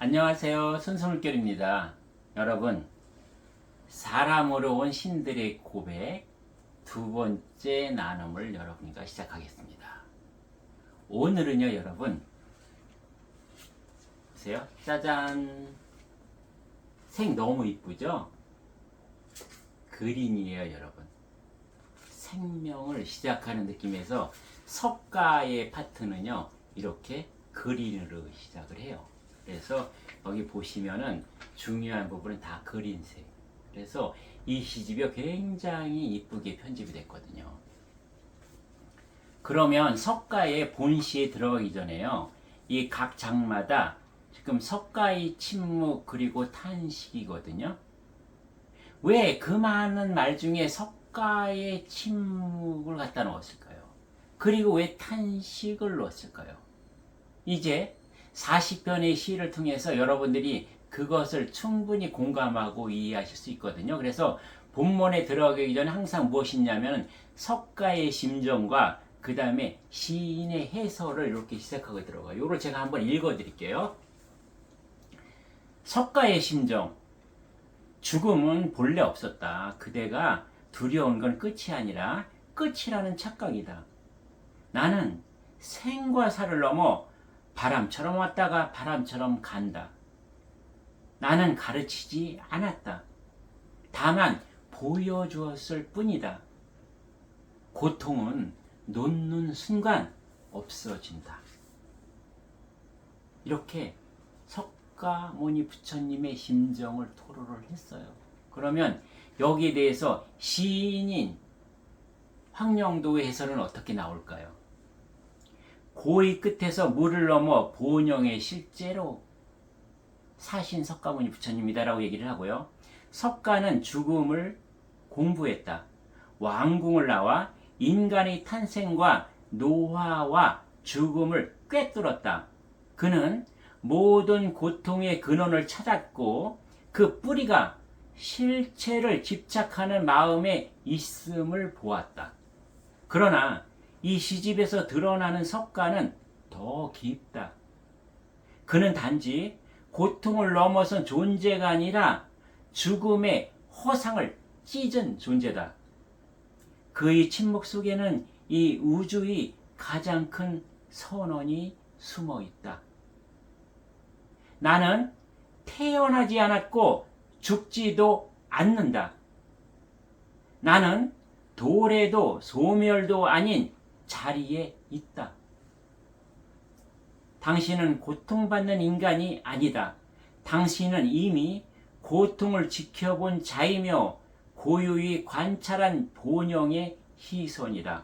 안녕하세요. 순수물결입니다. 여러분, 사람으로 온 신들의 고백 두 번째 나눔을 여러분과 시작하겠습니다. 오늘은요, 여러분, 보세요. 짜잔. 색 너무 이쁘죠? 그린이에요, 여러분. 생명을 시작하는 느낌에서 석가의 파트는요, 이렇게 그린으로 시작을 해요. 그래서 여기 보시면은 중요한 부분은 다 그린색. 그래서 이 시집이 굉장히 이쁘게 편집이 됐거든요. 그러면 석가의 본시에 들어가기 전에요, 이 각 장마다 지금 석가의 침묵 그리고 탄식이거든요. 왜 그 많은 말 중에 석가의 침묵을 갖다 넣었을까요? 그리고 왜 탄식을 넣었을까요? 이제 40편의 시를 통해서 여러분들이 그것을 충분히 공감하고 이해하실 수 있거든요. 그래서 본문에 들어가기 전에 항상 무엇이냐면 석가의 심정과 그 다음에 시인의 해설을 이렇게 시작하고 들어가요. 이걸 제가 한번 읽어 드릴게요. 석가의 심정. 죽음은 본래 없었다. 그대가 두려운 건 끝이 아니라 끝이라는 착각이다. 나는 생과 사를 넘어 바람처럼 왔다가 바람처럼 간다. 나는 가르치지 않았다. 다만 보여주었을 뿐이다. 고통은 놓는 순간 없어진다. 이렇게 석가모니 부처님의 심정을 토로를 했어요. 그러면 여기에 대해서 시인인 황영도의 해설은 어떻게 나올까요? 고의 끝에서 물을 넘어 본영에 실제로 사신 석가모니 부처님이다라고 얘기를 하고요. 석가는 죽음을 공부했다. 왕궁을 나와 인간의 탄생과 노화와 죽음을 꿰뚫었다. 그는 모든 고통의 근원을 찾았고 그 뿌리가 실체를 집착하는 마음에 있음을 보았다. 그러나 이 시집에서 드러나는 석가는 더 깊다. 그는 단지 고통을 넘어선 존재가 아니라 죽음의 허상을 찢은 존재다. 그의 침묵 속에는 이 우주의 가장 큰 선언이 숨어 있다. 나는 태어나지 않았고 죽지도 않는다. 나는 도래도 소멸도 아닌 자리에 있다. 당신은 고통받는 인간이 아니다. 당신은 이미 고통을 지켜본 자이며 고유히 관찰한 본영의 희손이다.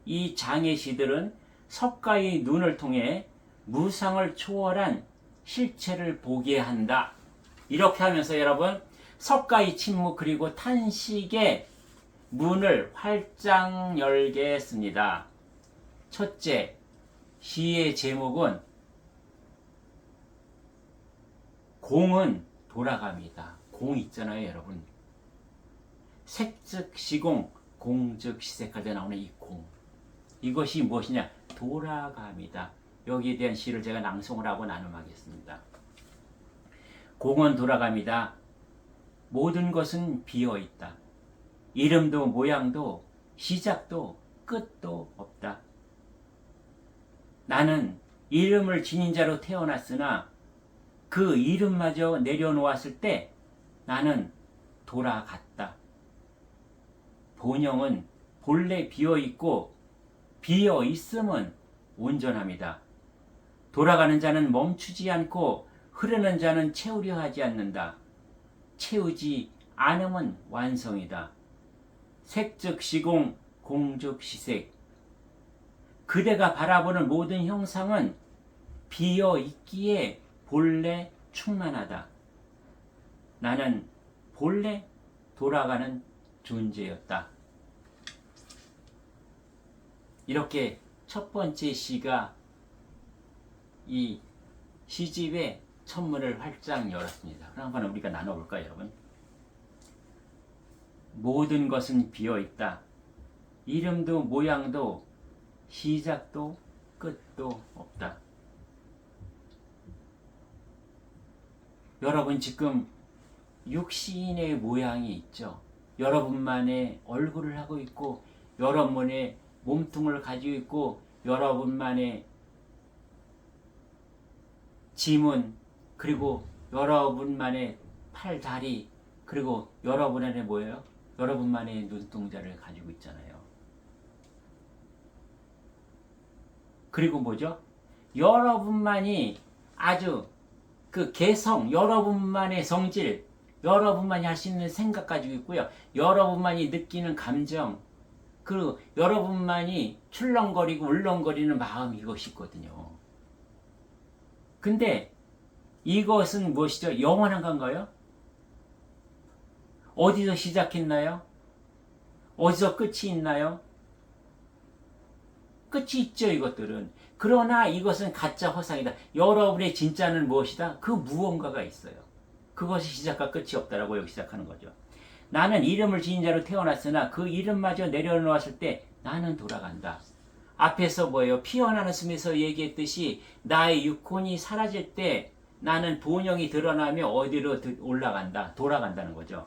이 장의 시들은 석가의 눈을 통해 무상을 초월한 실체를 보게 한다. 이렇게 하면서 여러분, 석가의 침묵 그리고 탄식의 문을 활짝 열겠습니다. 첫째, 시의 제목은 공은 돌아갑니다. 공 있잖아요, 여러분. 색즉 시공, 공즉 시색할 때 나오는 이 공. 이것이 무엇이냐? 돌아갑니다. 여기에 대한 시를 제가 낭송을 하고 나눔하겠습니다. 공은 돌아갑니다. 모든 것은 비어있다. 이름도 모양도 시작도 끝도 없다. 나는 이름을 지닌 자로 태어났으나 그 이름마저 내려놓았을 때 나는 돌아갔다. 본영은 본래 비어있고 비어있음은 온전합니다. 돌아가는 자는 멈추지 않고 흐르는 자는 채우려 하지 않는다. 채우지 않음은 완성이다. 색즉 시공, 공즉 시색. 그대가 바라보는 모든 형상은 비어 있기에 본래 충만하다. 나는 본래 돌아가는 존재였다. 이렇게 첫 번째 시가 이 시집의 첫문을 활짝 열었습니다. 그럼 한번 우리가 나눠볼까요, 여러분? 모든 것은 비어있다. 이름도 모양도 시작도 끝도 없다. 여러분 지금 육신의 모양이 있죠. 여러분만의 얼굴을 하고 있고 여러분의 몸통을 가지고 있고 여러분만의 지문 그리고 여러분만의 팔, 다리 그리고 여러분 안에 뭐예요? 여러분만의 눈동자를 가지고 있잖아요. 그리고 뭐죠? 여러분만이 아주 그 개성, 여러분만의 성질, 여러분만이 할 수 있는 생각 가지고 있고요. 여러분만이 느끼는 감정, 그리고 여러분만이 출렁거리고 울렁거리는 마음 이것이 있거든요. 근데 이것은 무엇이죠? 영원한 건가요? 어디서 시작했나요? 어디서 끝이 있나요? 끝이 있죠, 이것들은. 그러나 이것은 가짜 허상이다. 여러분의 진짜는 무엇이다? 그 무언가가 있어요. 그것이 시작과 끝이 없다라고 여기 시작하는 거죠. 나는 이름을 지닌 자로 태어났으나 그 이름마저 내려놓았을 때 나는 돌아간다. 앞에서 뭐예요? 피어나는 숨에서 얘기했듯이 나의 육혼이 사라질 때 나는 본영이 드러나며 어디로 올라간다. 돌아간다는 거죠.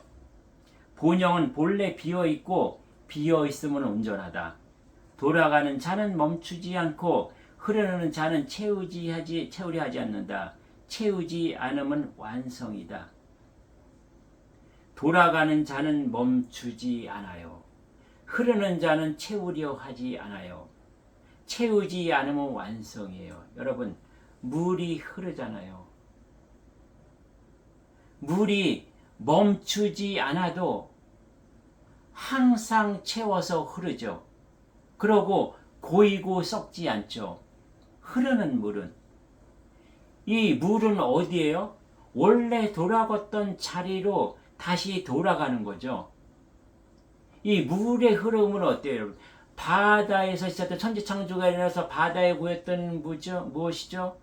본영은 본래 비어있고 비어있으면 온전하다. 돌아가는 자는 멈추지 않고 흐르는 자는 채우려 하지 않는다. 채우지 않으면 완성이다. 돌아가는 자는 멈추지 않아요. 흐르는 자는 채우려 하지 않아요. 채우지 않으면 완성이에요. 여러분, 물이 흐르잖아요. 물이 멈추지 않아도 항상 채워서 흐르죠. 그러고 고이고 썩지 않죠. 흐르는 물은. 이 물은 어디예요? 원래 돌아갔던 자리로 다시 돌아가는 거죠. 이 물의 흐름은 어때요, 여러분? 바다에서 시작된 천지창조가 일어나서 바다에 고였던 무엇이죠?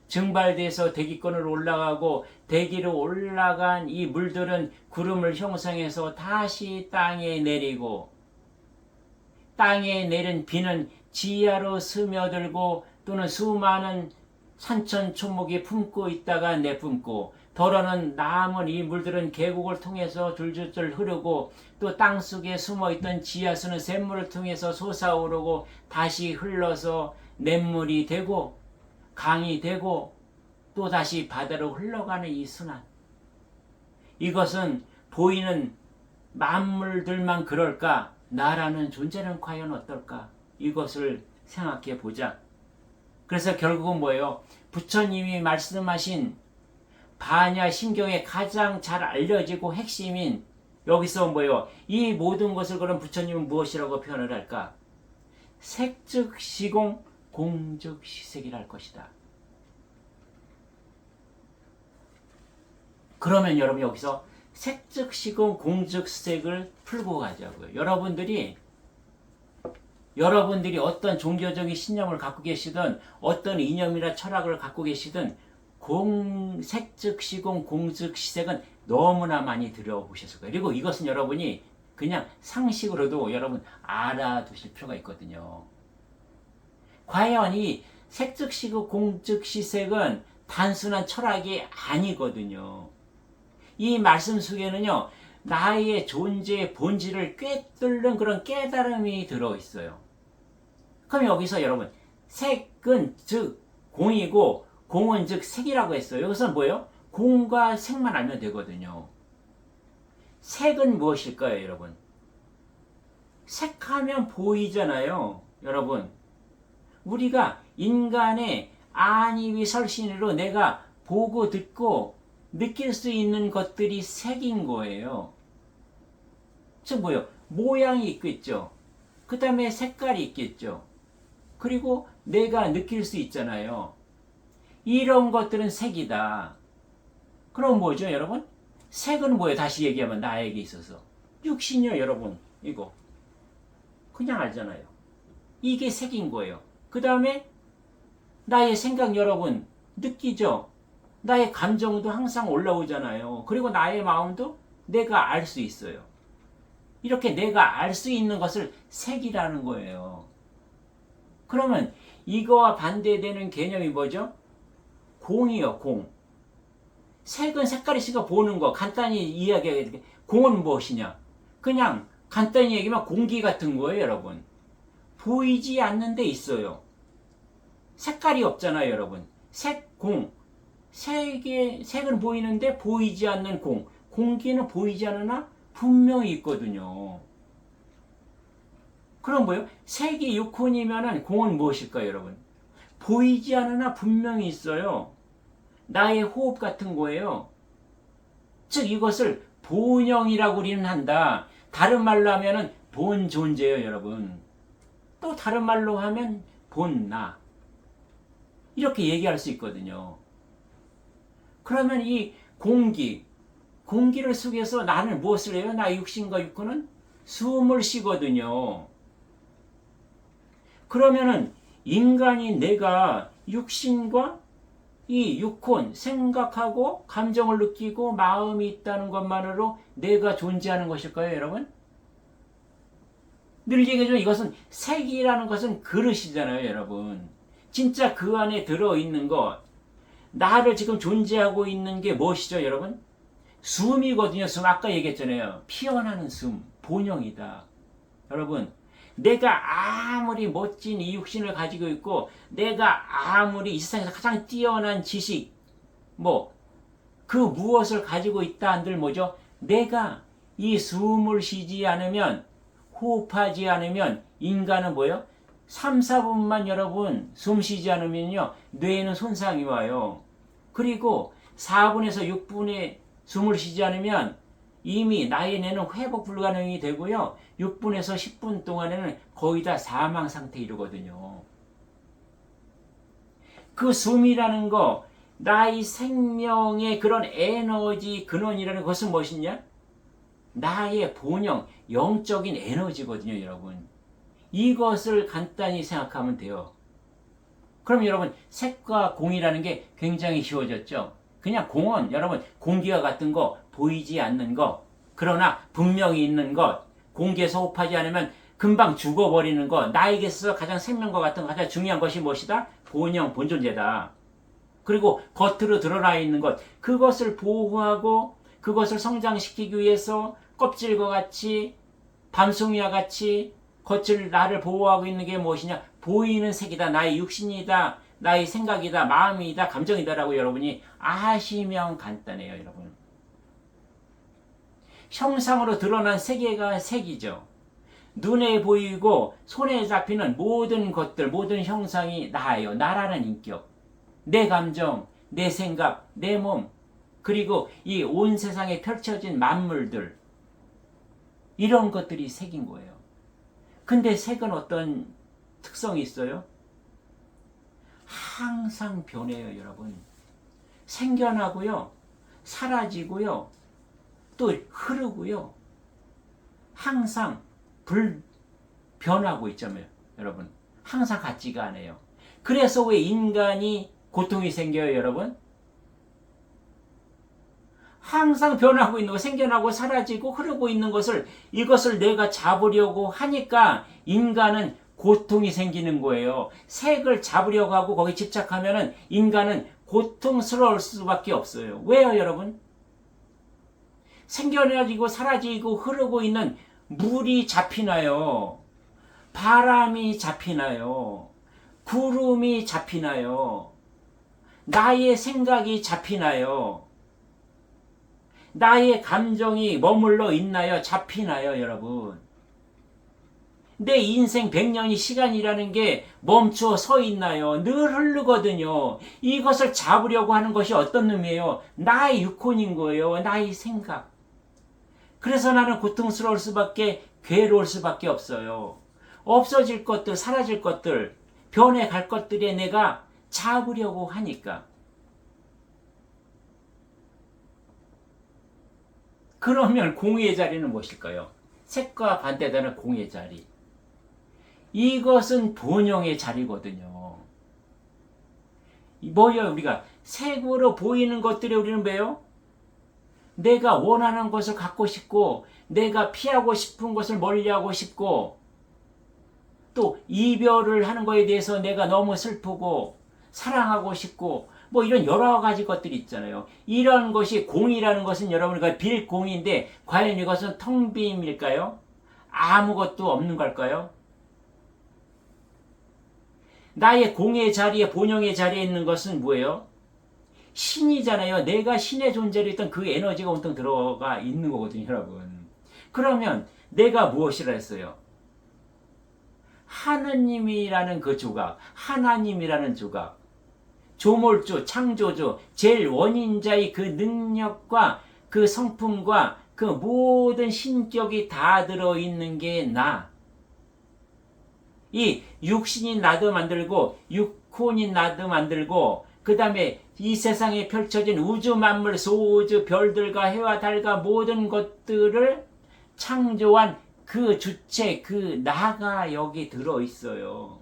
증발돼서 대기권으로 올라가고 대기로 올라간 이 물들은 구름을 형성해서 다시 땅에 내리고 땅에 내린 비는 지하로 스며들고 또는 수많은 산천 초목이 품고 있다가 내뿜고 더러는 남은 이 물들은 계곡을 통해서 줄줄줄 흐르고 또 땅속에 숨어있던 지하수는 샘물을 통해서 솟아오르고 다시 흘러서 냇물이 되고 강이 되고 또 다시 바다로 흘러가는 이 순환. 이것은 보이는 만물들만 그럴까? 나라는 존재는 과연 어떨까? 이것을 생각해 보자. 그래서 결국은 뭐예요? 부처님이 말씀하신 반야 신경에 가장 잘 알려지고 핵심인 여기서 뭐예요? 이 모든 것을 그럼 부처님은 무엇이라고 표현을 할까? 색즉 시공 공즉 시색이랄 것이다. 그러면 여러분 여기서 색즉 시공 공즉 시색을 풀고 가자고요. 여러분들이 어떤 종교적인 신념을 갖고 계시든 어떤 이념이나 철학을 갖고 계시든 색즉 시공 공즉 시색은 너무나 많이 들어보셨을 거예요. 그리고 이것은 여러분이 그냥 상식으로도 여러분 알아두실 필요가 있거든요. 과연 이 색즉 시공 공즉 시색은 단순한 철학이 아니거든요. 이 말씀 속에는요, 나의 존재의 본질을 꿰뚫는 그런 깨달음이 들어있어요. 그럼 여기서 여러분, 색은 즉 공이고 공은 즉 색이라고 했어요. 여기서 뭐예요? 공과 색만 알면 되거든요. 색은 무엇일까요, 여러분? 색하면 보이잖아요, 여러분. 우리가 인간의 안위위 설신으로 내가 보고 듣고 느낄 수 있는 것들이 색인 거예요. 즉 뭐예요? 모양이 있겠죠. 그 다음에 색깔이 있겠죠. 그리고 내가 느낄 수 있잖아요. 이런 것들은 색이다. 그럼 뭐죠, 여러분? 색은 뭐예요? 다시 얘기하면 나에게 있어서 육신이요, 여러분. 이거 그냥 알잖아요. 이게 색인 거예요. 그 다음에 나의 생각, 여러분 느끼죠? 나의 감정도 항상 올라오잖아요. 그리고 나의 마음도 내가 알 수 있어요. 이렇게 내가 알 수 있는 것을 색이라는 거예요. 그러면 이거와 반대되는 개념이 뭐죠? 공이요, 공. 색은 색깔이 있으니까 보는 거. 간단히 이야기하게 공은 무엇이냐? 그냥 간단히 얘기하면 공기 같은 거예요, 여러분. 보이지 않는 데 있어요. 색깔이 없잖아요, 여러분. 색, 공. 색은 보이는데 보이지 않는 공. 공기는 보이지 않으나 분명히 있거든요. 그럼 뭐예요? 색이 6혼이면 공은 무엇일까요, 여러분? 보이지 않으나 분명히 있어요. 나의 호흡 같은 거예요. 즉 이것을 본영이라고 우리는 한다. 다른 말로 하면은 본 존재예요, 여러분. 또 다른 말로 하면 본나. 이렇게 얘기할 수 있거든요. 그러면 이 공기를 속여서 나는 무엇을 해요? 나 육신과 육혼은 숨을 쉬거든요. 그러면은 인간이 내가 육신과 이 육혼, 생각하고 감정을 느끼고 마음이 있다는 것만으로 내가 존재하는 것일까요, 여러분? 늘 얘기하지만 이것은 색이라는 것은 그릇이잖아요, 여러분. 진짜 그 안에 들어있는 것, 나를 지금 존재하고 있는 게 무엇이죠, 여러분? 숨이거든요. 숨. 아까 얘기했잖아요. 피어나는 숨, 본영이다. 여러분, 내가 아무리 멋진 이 육신을 가지고 있고, 내가 아무리 이 세상에서 가장 뛰어난 지식, 그 무엇을 가지고 있다 한들 뭐죠? 내가 이 숨을 쉬지 않으면, 호흡하지 않으면, 인간은 뭐예요? 3, 4분만 여러분 숨 쉬지 않으면요, 뇌에는 손상이 와요. 그리고 4분에서 6분에 숨을 쉬지 않으면 이미 나의 뇌는 회복 불가능이 되고요. 6분에서 10분 동안에는 거의 다 사망 상태에 이르거든요. 그 숨이라는 거, 나의 생명의 그런 에너지 근원이라는 것은 무엇이냐? 나의 본영, 영적인 에너지거든요, 여러분. 이것을 간단히 생각하면 돼요. 그럼 여러분, 색과 공이라는 게 굉장히 쉬워졌죠? 그냥 공은 여러분, 공기와 같은 거, 보이지 않는 거, 그러나 분명히 있는 것, 공기에서 호흡하지 않으면 금방 죽어버리는 것, 나에게 있어서 가장 생명과 같은 가장 중요한 것이 무엇이다? 본영, 본존재다. 그리고 겉으로 드러나 있는 것, 그것을 보호하고 그것을 성장시키기 위해서 껍질과 같이, 밤송이와 같이 겉을 나를 보호하고 있는 게 무엇이냐? 보이는 색이다. 나의 육신이다. 나의 생각이다. 마음이다. 감정이다라고 여러분이 아시면 간단해요, 여러분. 형상으로 드러난 세계가 색이죠. 눈에 보이고 손에 잡히는 모든 것들, 모든 형상이 나예요. 나라는 인격. 내 감정, 내 생각, 내 몸, 그리고 이 온 세상에 펼쳐진 만물들. 이런 것들이 색인 거예요. 근데 색은 어떤 특성이 있어요? 항상 변해요, 여러분. 생겨나고요, 사라지고요, 또 흐르고요. 항상 변하고 있잖아요, 여러분. 항상 같지가 않아요. 그래서 왜 인간이 고통이 생겨요, 여러분? 항상 변하고 있는 거, 생겨나고 사라지고 흐르고 있는 것을, 이것을 내가 잡으려고 하니까 인간은 고통이 생기는 거예요. 색을 잡으려고 하고 거기 집착하면은 인간은 고통스러울 수밖에 없어요. 왜요, 여러분? 생겨나지고 사라지고 흐르고 있는 물이 잡히나요? 바람이 잡히나요? 구름이 잡히나요? 나의 생각이 잡히나요? 나의 감정이 머물러 있나요? 잡히나요, 여러분? 내 인생 100년이 시간이라는 게 멈춰 서 있나요? 늘 흐르거든요. 이것을 잡으려고 하는 것이 어떤 의미예요? 나의 육혼인 거예요. 나의 생각. 그래서 나는 고통스러울 수밖에, 괴로울 수밖에 없어요. 없어질 것들, 사라질 것들, 변해갈 것들에 내가 잡으려고 하니까. 그러면 공의 자리는 무엇일까요? 색과 반대되는 공의 자리. 이것은 본영의 자리거든요. 뭐예요? 우리가 색으로 보이는 것들에 우리는 뭐예요? 내가 원하는 것을 갖고 싶고, 내가 피하고 싶은 것을 멀리하고 싶고, 또 이별을 하는 것에 대해서 내가 너무 슬프고 사랑하고 싶고 뭐 이런 여러 가지 것들이 있잖아요. 이런 것이 공이라는 것은 여러분 빌공인데 과연 이것은 텅 빔일까요? 아무것도 없는 걸까요? 나의 공의 자리에 본영의 자리에 있는 것은 뭐예요? 신이잖아요. 내가 신의 존재로 있던 그 에너지가 온통 들어가 있는 거거든요, 여러분. 그러면 내가 무엇이라 했어요? 하느님이라는 그 조각, 하나님이라는 조각, 조몰주, 창조주, 제일 원인자의 그 능력과 그 성품과 그 모든 신격이 다 들어있는 게 나. 이 육신이 나도 만들고 육혼이 나도 만들고 그 다음에 이 세상에 펼쳐진 우주 만물 소우주 별들과 해와 달과 모든 것들을 창조한 그 주체 그 나가 여기 들어있어요.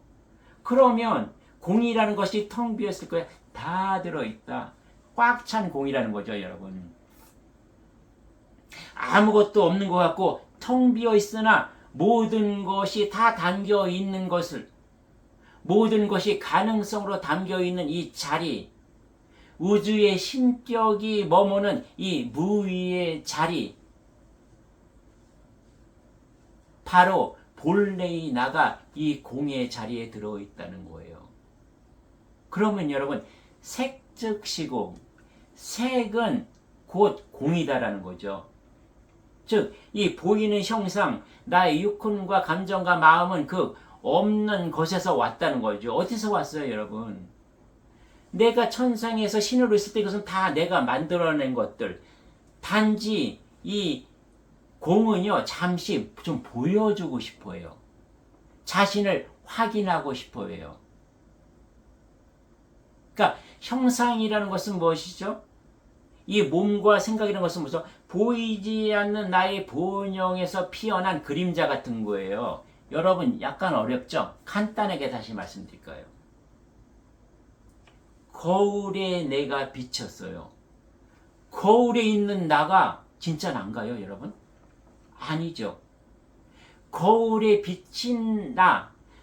그러면 공이라는 것이 텅 비었을 거야. 다 들어있다. 꽉 찬 공이라는 거죠, 여러분. 아무것도 없는 것 같고 텅 비어 있으나 모든 것이 다 담겨 있는 것을, 모든 것이 가능성으로 담겨 있는 이 자리, 우주의 신격이 머무는 이 무위의 자리, 바로 본래의 나가 이 공의 자리에 들어있다는 거예요. 그러면 여러분, 색즉 시공, 색은 곧 공이다라는 거죠. 즉, 이 보이는 형상, 나의 육혼과 감정과 마음은 그 없는 것에서 왔다는 거죠. 어디서 왔어요, 여러분? 내가 천상에서 신으로 있을 때 이것은 다 내가 만들어낸 것들. 단지 이 공은요, 잠시 좀 보여주고 싶어요. 자신을 확인하고 싶어요. 그러니까 형상이라는 것은 무엇이죠? 이 몸과 생각이라는 것은 무슨 보이지 않는 나의 본영에서 피어난 그림자 같은 거예요. 여러분 약간 어렵죠? 간단하게 다시 말씀드릴까요? 거울에 내가 비쳤어요. 거울에 있는 나가 진짜 난가요, 여러분? 아니죠. 거울에 비친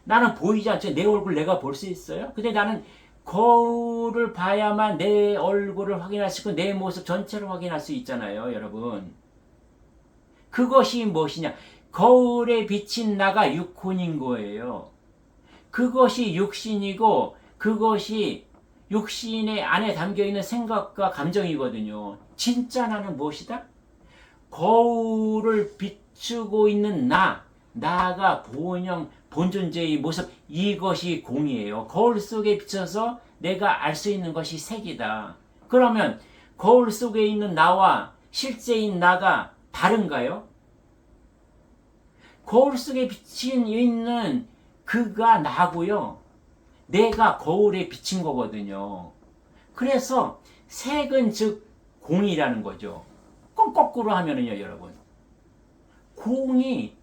나는 보이지 않죠. 내 얼굴 내가 볼 수 있어요? 근데 나는 거울을 봐야만 내 얼굴을 확인할 수 있고 내 모습 전체를 확인할 수 있잖아요, 여러분. 그것이 무엇이냐? 거울에 비친 나가 육혼인 거예요. 그것이 육신이고 그것이 육신의 안에 담겨있는 생각과 감정이거든요. 진짜 나는 무엇이다? 거울을 비추고 있는 나가 본영, 본존재의 모습, 이것이 공이에요. 거울 속에 비춰서 내가 알 수 있는 것이 색이다. 그러면 거울 속에 있는 나와 실제인 나가 다른가요? 거울 속에 비친 있는 그가 나고요. 내가 거울에 비친 거거든요. 그래서 색은 즉 공이라는 거죠. 그럼 거꾸로 하면은요, 여러분. 공이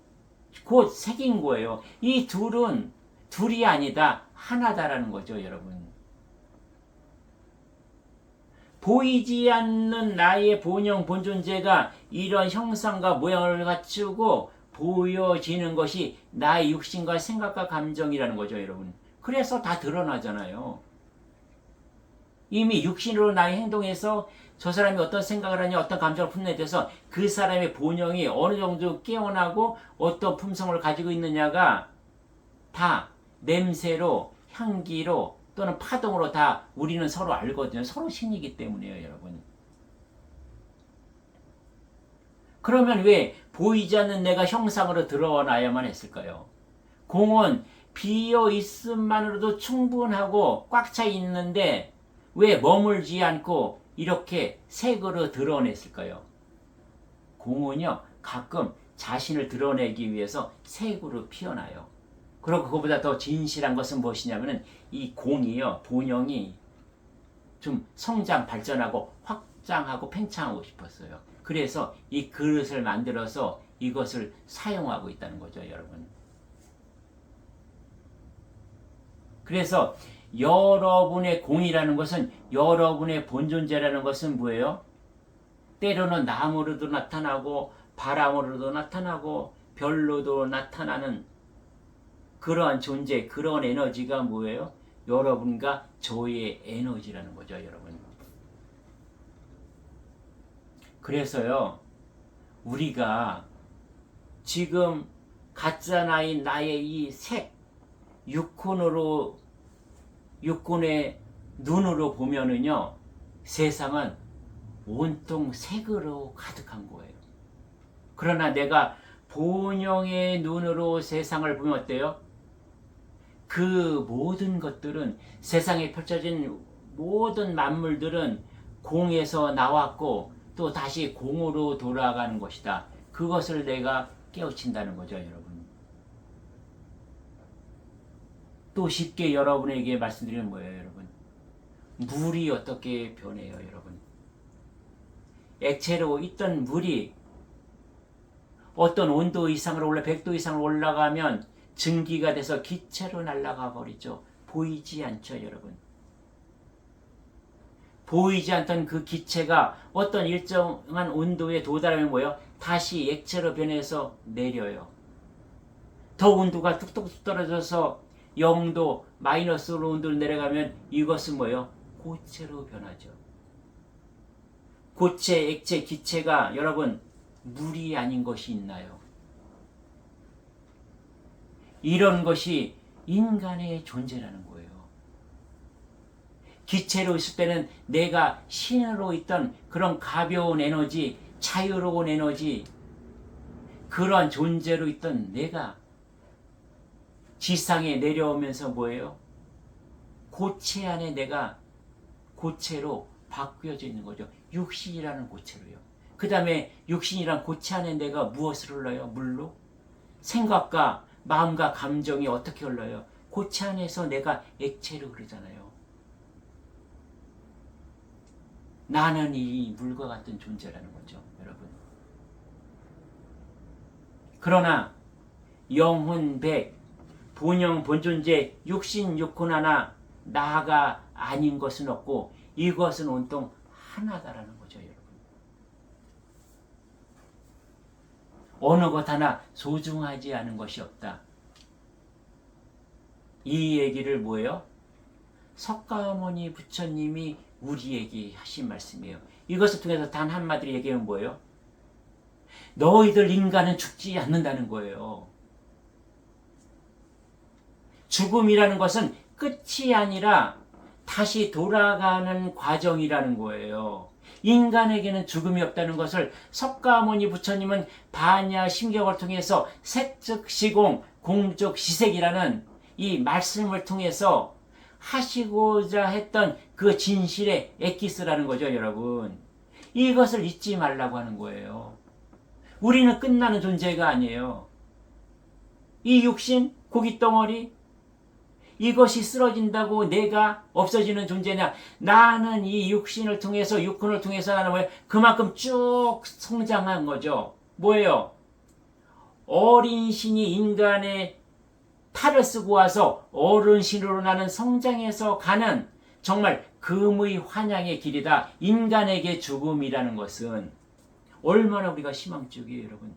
곧 색인 거예요. 이 둘은 둘이 아니다, 하나다라는 거죠, 여러분. 보이지 않는 나의 본영, 본존재가 이런 형상과 모양을 갖추고 보여지는 것이 나의 육신과 생각과 감정이라는 거죠, 여러분. 그래서 다 드러나잖아요. 이미 육신으로 나의 행동에서 저 사람이 어떤 생각을 하냐, 어떤 감정을 품느냐에 대해서 그 사람의 본영이 어느 정도 깨어나고 어떤 품성을 가지고 있느냐가 다 냄새로, 향기로 또는 파동으로 다 우리는 서로 알거든요. 서로 신이기 때문이에요, 여러분. 그러면 왜 보이지 않는 내가 형상으로 드러나야만 했을까요? 공은 비어 있음만으로도 충분하고 꽉 차 있는데 왜 머물지 않고 이렇게 색으로 드러냈을까요? 공은요, 가끔 자신을 드러내기 위해서 색으로 피어나요. 그리고 그거보다 더 진실한 것은 무엇이냐면은 이 공이요, 본영이 좀 성장, 발전하고 확장하고 팽창하고 싶었어요. 그래서 이 그릇을 만들어서 이것을 사용하고 있다는 거죠, 여러분. 그래서 여러분의 공이라는 것은, 여러분의 본존재라는 것은 뭐예요? 때로는 나무로도 나타나고 바람으로도 나타나고 별로도 나타나는 그러한 존재, 그런 에너지가 뭐예요? 여러분과 저의 에너지라는 거죠, 여러분. 그래서요, 우리가 지금 가짜나인 나의 이 색, 육혼의 눈으로 보면은요, 세상은 온통 색으로 가득한 거예요. 그러나 내가 본영의 눈으로 세상을 보면 어때요? 그 모든 것들은, 세상에 펼쳐진 모든 만물들은 공에서 나왔고 또 다시 공으로 돌아가는 것이다. 그것을 내가 깨우친다는 거죠, 여러분. 또 쉽게 여러분에게 말씀드리는 거예요, 여러분. 물이 어떻게 변해요, 여러분? 액체로 있던 물이 어떤 온도 이상으로 100도 이상으로 올라가면 증기가 돼서 기체로 날아가 버리죠. 보이지 않죠, 여러분? 보이지 않던 그 기체가 어떤 일정한 온도에 도달하면 뭐예요? 다시 액체로 변해서 내려요. 더 온도가 뚝뚝 떨어져서 0도, 마이너스로 온도로 내려가면 이것은 뭐예요? 고체로 변하죠. 고체, 액체, 기체가 여러분 물이 아닌 것이 있나요? 이런 것이 인간의 존재라는 거예요. 기체로 있을 때는 내가 신으로 있던 그런 가벼운 에너지, 자유로운 에너지, 그런 존재로 있던 내가 지상에 내려오면서 뭐예요? 고체 안에 내가 고체로 바뀌어져 있는 거죠. 육신이라는 고체로요. 그 다음에 육신이란 고체 안에 내가 무엇을 흘러요? 물로? 생각과 마음과 감정이 어떻게 흘러요? 고체 안에서 내가 액체로 흐르잖아요. 나는 이 물과 같은 존재라는 거죠, 여러분. 그러나 영혼 백, 본영 본존재, 육신 육혼 하나, 나가 아닌 것은 없고 이것은 온통 하나다라는 거죠, 여러분. 어느 것 하나 소중하지 않은 것이 없다. 이 얘기를 뭐예요? 석가모니 부처님이 우리에게 하신 말씀이에요. 이것을 통해서 단 한마디로 얘기하면 뭐예요? 너희들 인간은 죽지 않는다는 거예요. 죽음이라는 것은 끝이 아니라 다시 돌아가는 과정이라는 거예요. 인간에게는 죽음이 없다는 것을 석가모니 부처님은 반야 심경을 통해서 색즉 시공, 공즉 시색이라는 이 말씀을 통해서 하시고자 했던 그 진실의 엑기스라는 거죠, 여러분. 이것을 잊지 말라고 하는 거예요. 우리는 끝나는 존재가 아니에요. 이 육신, 고깃덩어리, 이것이 쓰러진다고 내가 없어지는 존재냐? 나는 이 육신을 통해서, 육혼을 통해서 나는 뭐예요? 그만큼 쭉 성장한 거죠. 뭐예요? 어린 신이 인간의 탈을 쓰고 와서 어른신으로 나는 성장해서 가는 정말 금의 환향의 길이다. 인간에게 죽음이라는 것은 얼마나 우리가 희망적이에요, 여러분.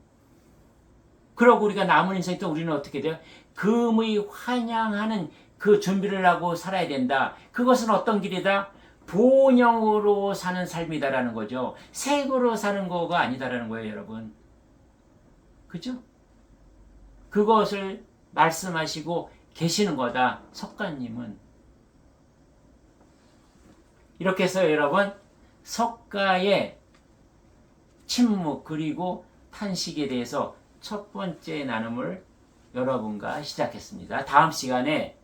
그러고 우리가 남은 인생에 또 우리는 어떻게 돼요? 금의 환향하는 그 준비를 하고 살아야 된다. 그것은 어떤 길이다? 본영으로 사는 삶이다라는 거죠. 색으로 사는 거가 아니다라는 거예요, 여러분. 그죠? 그것을 말씀하시고 계시는 거다, 석가님은. 이렇게 해서 여러분, 석가의 침묵 그리고 탄식에 대해서 첫 번째 나눔을 여러분과 시작했습니다. 다음 시간에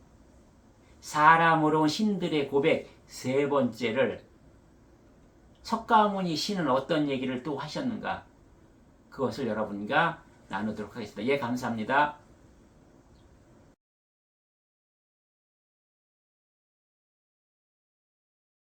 사람으로 온 신들의 고백 세 번째를, 석가모니 신은 어떤 얘기를 또 하셨는가, 그것을 여러분과 나누도록 하겠습니다. 예, 감사합니다.